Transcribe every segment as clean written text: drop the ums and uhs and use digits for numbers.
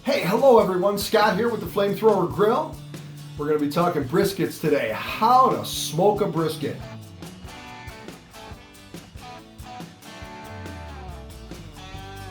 Hey, hello everyone, Scott here with the Flamethrower Grill. We're going to be talking briskets today, how to smoke a brisket.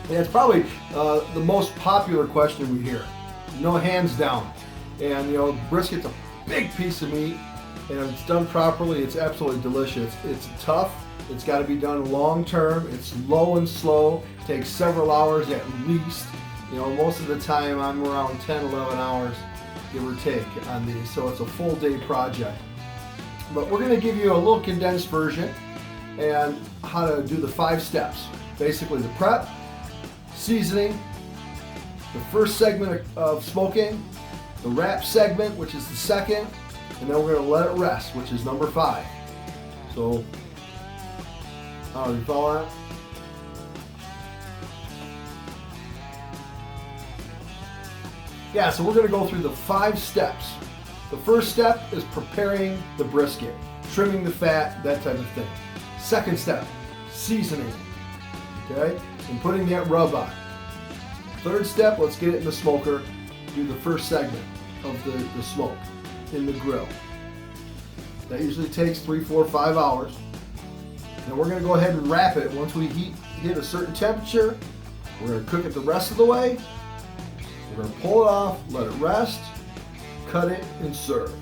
Yeah, it's probably the most popular question we hear, hands down. And brisket's a big piece of meat, and if it's done properly, it's absolutely delicious. It's tough, it's got to be done long term, it's low and slow, takes several hours at least. Most of the time I'm around 10, 11 hours, give or take, on these, so it's a full day project. But we're going to give you a little condensed version and how to do the 5 steps. Basically the prep, seasoning, the first segment of smoking, the wrap segment, which is the second, and then we're going to let it rest, which is number 5. So, you follow that? Yeah, so we're going to go through the 5 steps. The first step is preparing the brisket, trimming the fat, that type of thing. Second step, seasoning, okay, and putting that rub on. Third step, let's get it in the smoker, do the first segment of the smoke in the grill. That usually takes 3, 4, 5 hours. And we're going to go ahead and wrap it. Once we hit a certain temperature, we're going to cook it the rest of the way. We're going to pull it off, let it rest, cut it, and serve.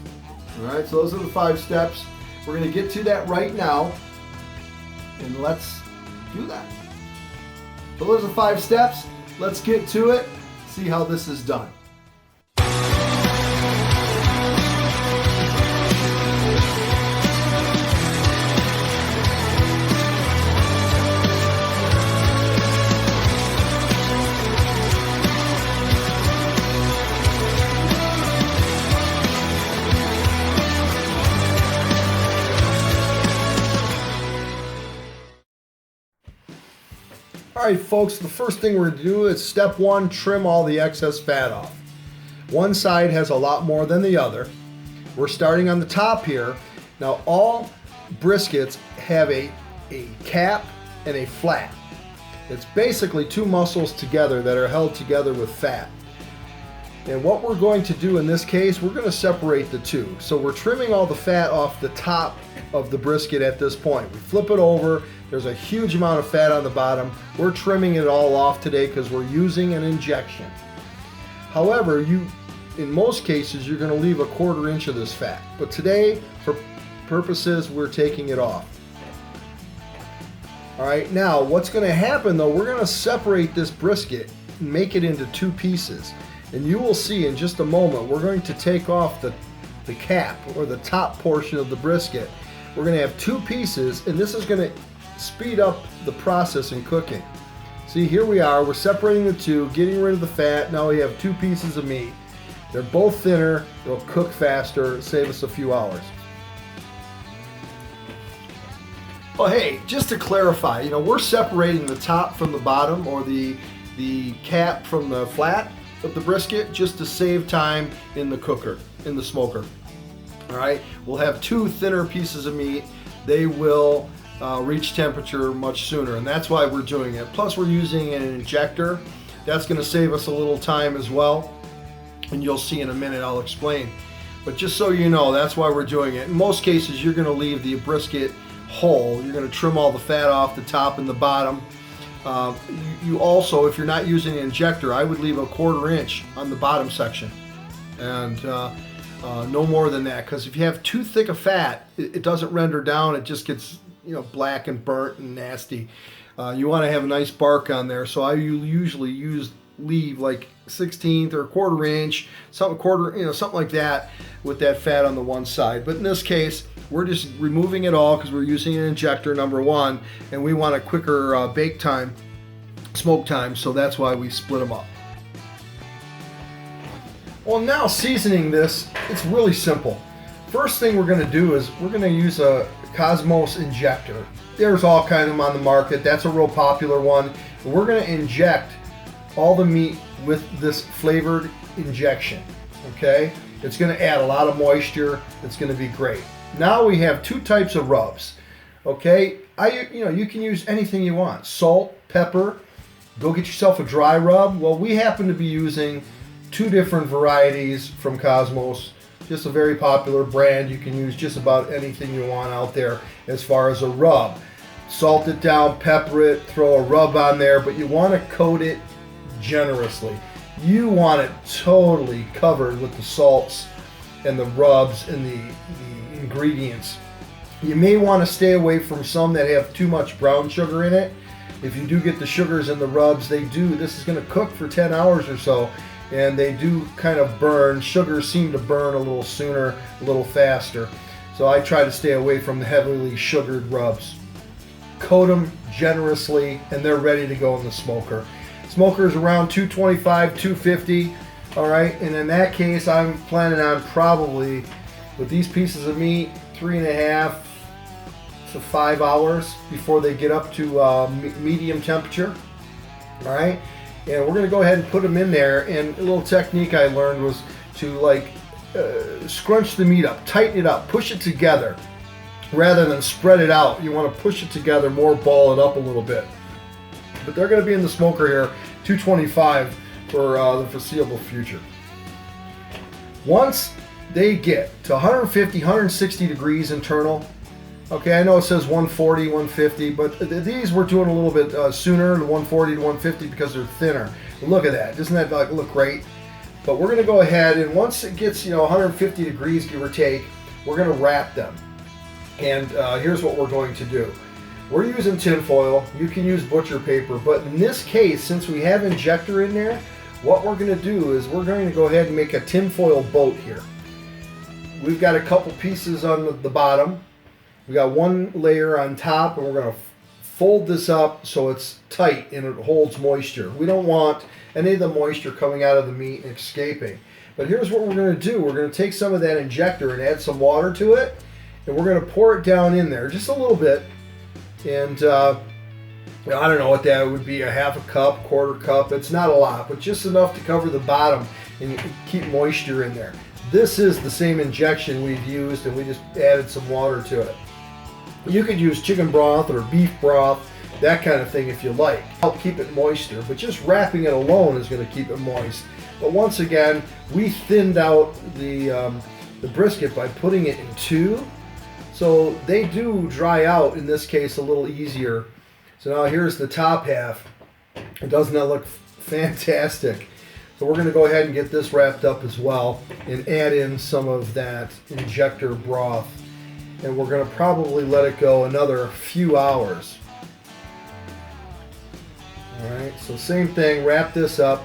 All right, so those are the 5 steps. We're going to get to that right now, and let's do that. So those are 5 steps. Let's get to it, see how this is done. All right, folks, the first thing we're going to do is step 1, trim all the excess fat off. One side has a lot more than the other. We're starting on the top here. Now, all briskets have a cap and a flat. It's basically 2 muscles together that are held together with fat. And what we're going to do in this case, we're going to separate the 2. So we're trimming all the fat off the top of the brisket at this point. We flip it over. There's a huge amount of fat on the bottom. We're trimming it all off today because we're using an injection. However, in most cases, you're going to leave a 1/4 inch of this fat. But today, for purposes, we're taking it off. All right, now what's going to happen though, we're going to separate this brisket and make it into 2 pieces. And you will see in just a moment, we're going to take off the cap or the top portion of the brisket. We're going to have 2 pieces, and this is going to speed up the process in cooking. See, here we are, we're separating the 2, getting rid of the fat. Now we have 2 pieces of meat. They're both thinner, they'll cook faster, save us a few hours. Oh, hey, just to clarify, we're separating the top from the bottom, or the cap from the flat of the brisket, just to save time in the cooker, in the smoker. All right, we'll have 2 thinner pieces of meat. They will reach temperature much sooner, and that's why we're doing it. Plus, we're using an injector. That's going to save us a little time as well, and you'll see in a minute. I'll explain. But just so you know, that's why we're doing it. In most cases, you're going to leave the brisket whole. You're going to trim all the fat off the top and the bottom. You also, if you're not using an injector, I would leave a 1/4 inch on the bottom section, and no more than that, because if you have too thick a fat, it doesn't render down. It just gets black and burnt and nasty. You want to have a nice bark on there, so I usually leave like 1/16 or a 1/4 inch, something like that, with that fat on the one side. But in this case, we're just removing it all because we're using an injector, number 1, and we want a quicker bake time, smoke time, so that's why we split them up. Well, now seasoning this, it's really simple. First thing we're going to do is we're going to use a Cosmos injector. There's all kinds of them on the market. That's a real popular one. We're going to inject all the meat with this flavored injection. Okay, it's going to add a lot of moisture. It's going to be great. Now we have 2 types of rubs. Okay, you can use anything you want. Salt, pepper. Go get yourself a dry rub. Well, we happen to be using 2 different varieties from Cosmos. Just a very popular brand. You can use just about anything you want out there as far as a rub. Salt it down, pepper it, throw a rub on there, but you want to coat it generously. You want it totally covered with the salts and the rubs and the ingredients. You may want to stay away from some that have too much brown sugar in it. If you do get the sugars in the rubs, this is going to cook for 10 hours or so, and they do kind of burn. Sugars seem to burn a little sooner, a little faster. So I try to stay away from the heavily sugared rubs. Coat them generously, and they're ready to go in the smoker. Smoker is around 225, 250. All right, and in that case, I'm planning on probably, with these pieces of meat, 3.5 to 5 hours before they get up to medium temperature. All right, and we're gonna go ahead and put them in there. And a little technique I learned was to scrunch the meat up, tighten it up, push it together rather than spread it out. You want to push it together more, ball it up a little bit. But they're going to be in the smoker here, 225 for the foreseeable future. Once they get to 150, 160 degrees internal, okay, I know it says 140, 150, but these we're doing a little bit sooner, the 140 to 150, because they're thinner. But look at that. Doesn't that look great? But we're going to go ahead, and once it gets 150 degrees, give or take, we're going to wrap them. And here's what we're going to do. We're using tin foil. You can use butcher paper, but in this case, since we have injector in there, what we're going to do is we're going to go ahead and make a tin foil boat here. We've got a couple pieces on the bottom. We got one layer on top, and we're going to fold this up so it's tight and it holds moisture. We don't want any of the moisture coming out of the meat and escaping. But here's what we're going to do. We're going to take some of that injector and add some water to it, and we're going to pour it down in there just a little bit. And I don't know what that would be, a half a cup, quarter cup. It's not a lot, but just enough to cover the bottom and keep moisture in there. This is the same injection we've used, and we just added some water to it. You could use chicken broth or beef broth, that kind of thing if you like. Help keep it moister, but just wrapping it alone is going to keep it moist. But once again, we thinned out the brisket by putting it in 2. So they do dry out, in this case, a little easier. So now here's the top half. Doesn't that look fantastic? So we're going to go ahead and get this wrapped up as well and add in some of that injector broth. And we're going to probably let it go another few hours. Alright, so same thing, wrap this up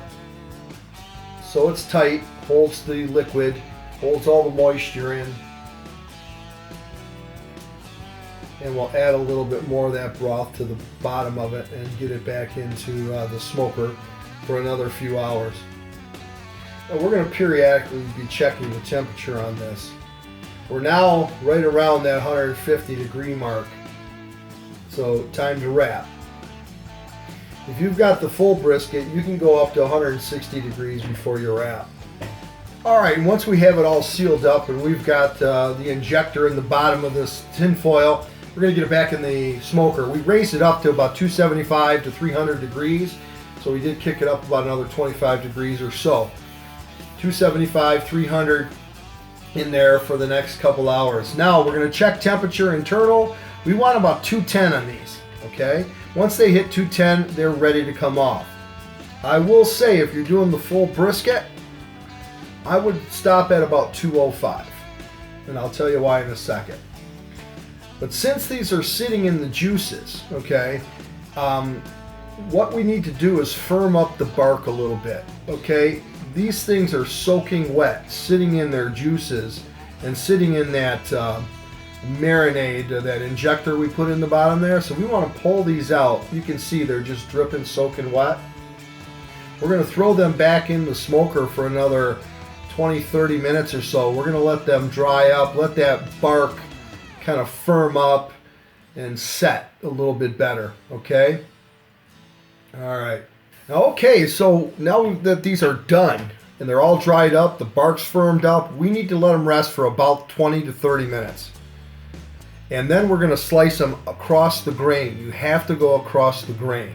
so it's tight, holds the liquid, holds all the moisture in. And we'll add a little bit more of that broth to the bottom of it and get it back into the smoker for another few hours. And we're going to periodically be checking the temperature on this. We're now right around that 150 degree mark. So time to wrap. If you've got the full brisket, you can go up to 160 degrees before you wrap. Alright, once we have it all sealed up and we've got the injector in the bottom of this tin foil, we're going to get it back in the smoker. We raised it up to about 275 to 300 degrees, so we did kick it up about another 25 degrees or so. 275, 300 in there for the next couple hours. Now we're going to check temperature internal. We want about 210 on these, okay? Once they hit 210, they're ready to come off. I will say, if you're doing the full brisket, I would stop at about 205, and I'll tell you why in a second. But since these are sitting in the juices, okay, what we need to do is firm up the bark a little bit, okay? These things are soaking wet, sitting in their juices and sitting in that marinade, that injector we put in the bottom there. So we want to pull these out. You can see they're just dripping, soaking wet. We're going to throw them back in the smoker for another 20-30 minutes or so. We're going to let them dry up, let that bark kind of firm up and set a little bit better, okay? All right. Okay, so now that these are done and they're all dried up, the bark's firmed up, we need to let them rest for about 20 to 30 minutes. And then we're going to slice them across the grain. You have to go across the grain.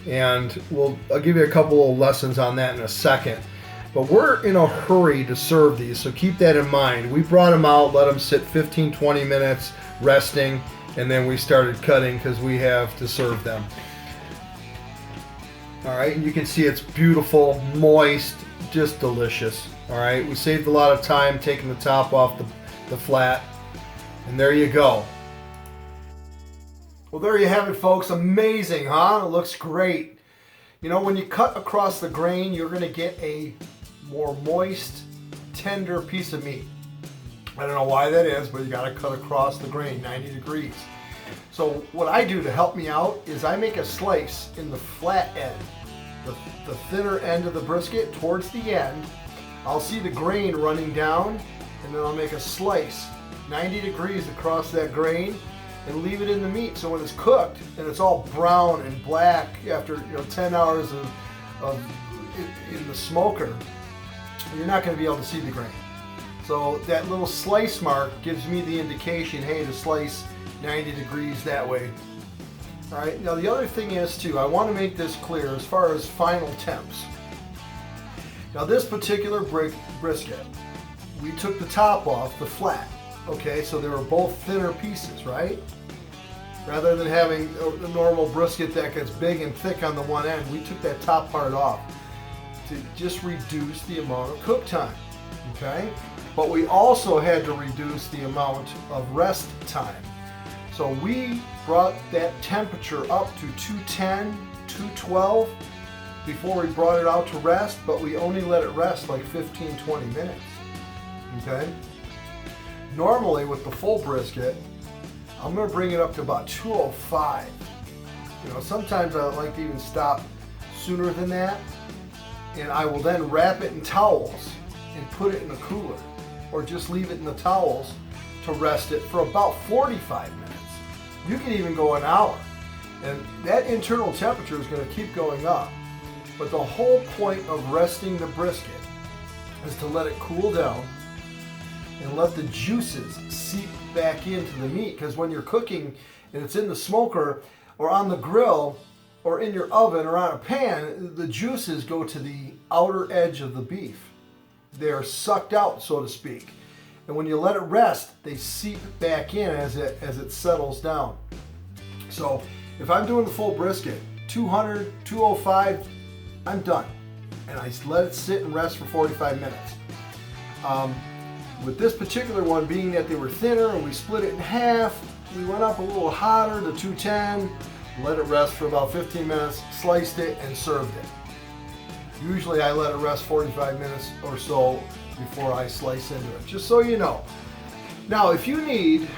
and I'll give you a couple of lessons on that in a second. But we're in a hurry to serve these, so keep that in mind. We brought them out, let them sit 15-20 minutes resting, and then we started cutting because we have to serve them. All right, and you can see it's beautiful, moist, just delicious. All right, we saved a lot of time taking the top off the flat, and there you go. Well, there you have it, folks. Amazing, huh? It looks great. You know, when you cut across the grain, you're going to get a more moist, tender piece of meat. I don't know why that is, but you got to cut across the grain, 90 degrees. So what I do to help me out is I make a slice in the flat end, the thinner end of the brisket towards the end. I'll see the grain running down, and then I'll make a slice 90 degrees across that grain and leave it in the meat. So when it's cooked and it's all brown and black after 10 hours of in the smoker, you're not going to be able to see the grain. So that little slice mark gives me the indication, hey, to slice 90 degrees that way. All right, now the other thing is too, I want to make this clear as far as final temps. Now this particular brisket, we took the top off, the flat, okay, so they were both thinner pieces, right? Rather than having the normal brisket that gets big and thick on the one end, we took that top part off to just reduce the amount of cook time, okay? But we also had to reduce the amount of rest time. So we brought that temperature up to 210, 212 before we brought it out to rest, but we only let it rest like 15-20 minutes, okay? Normally with the full brisket, I'm gonna bring it up to about 205. Sometimes I like to even stop sooner than that, and I will then wrap it in towels and put it in the cooler, or just leave it in the towels to rest it for about 45 minutes. You can even go an hour, and that internal temperature is going to keep going up. But the whole point of resting the brisket is to let it cool down and let the juices seep back into the meat, because when you're cooking and it's in the smoker or on the grill or in your oven or on a pan, the juices go to the outer edge of the beef. They're sucked out, so to speak. And when you let it rest, they seep back in as it settles down. So if I'm doing the full brisket, 200, 205, I'm done. And I let it sit and rest for 45 minutes. With this particular one, being that they were thinner and we split it in half, we went up a little hotter to 210, let it rest for about 15 minutes, sliced it, and served it. Usually I let it rest 45 minutes or so before I slice into it, just so you know. Now, if you need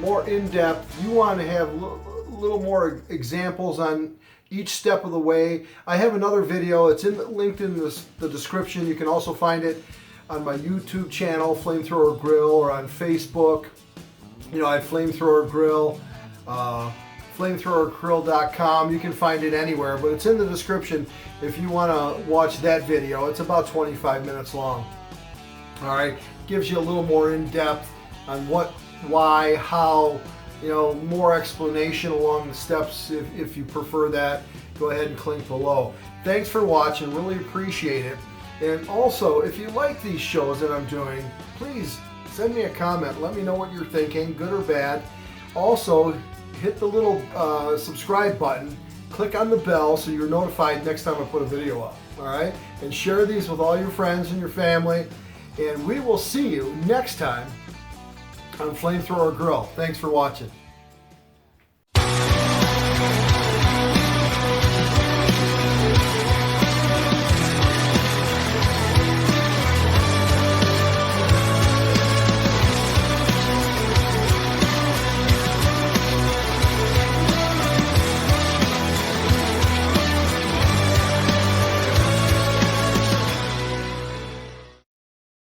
more in-depth, you want to have a little more examples on each step of the way, I have another video. It's linked in the description. You can also find it on my YouTube channel, Flamethrower Grill, or on Facebook. I have Flamethrower Grill, flamethrowergrill.com. You can find it anywhere, but it's in the description if you want to watch that video. It's about 25 minutes long. All right, gives you a little more in-depth on what, why, how, more explanation along the steps. If you prefer that, go ahead and click below. Thanks for watching, really appreciate it. And also, if you like these shows that I'm doing, please send me a comment. Let me know what you're thinking, good or bad. Also, hit the little subscribe button, click on the bell so you're notified next time I put a video up, all right? And share these with all your friends and your family. And we will see you next time on Flamethrower Grill. Thanks for watching.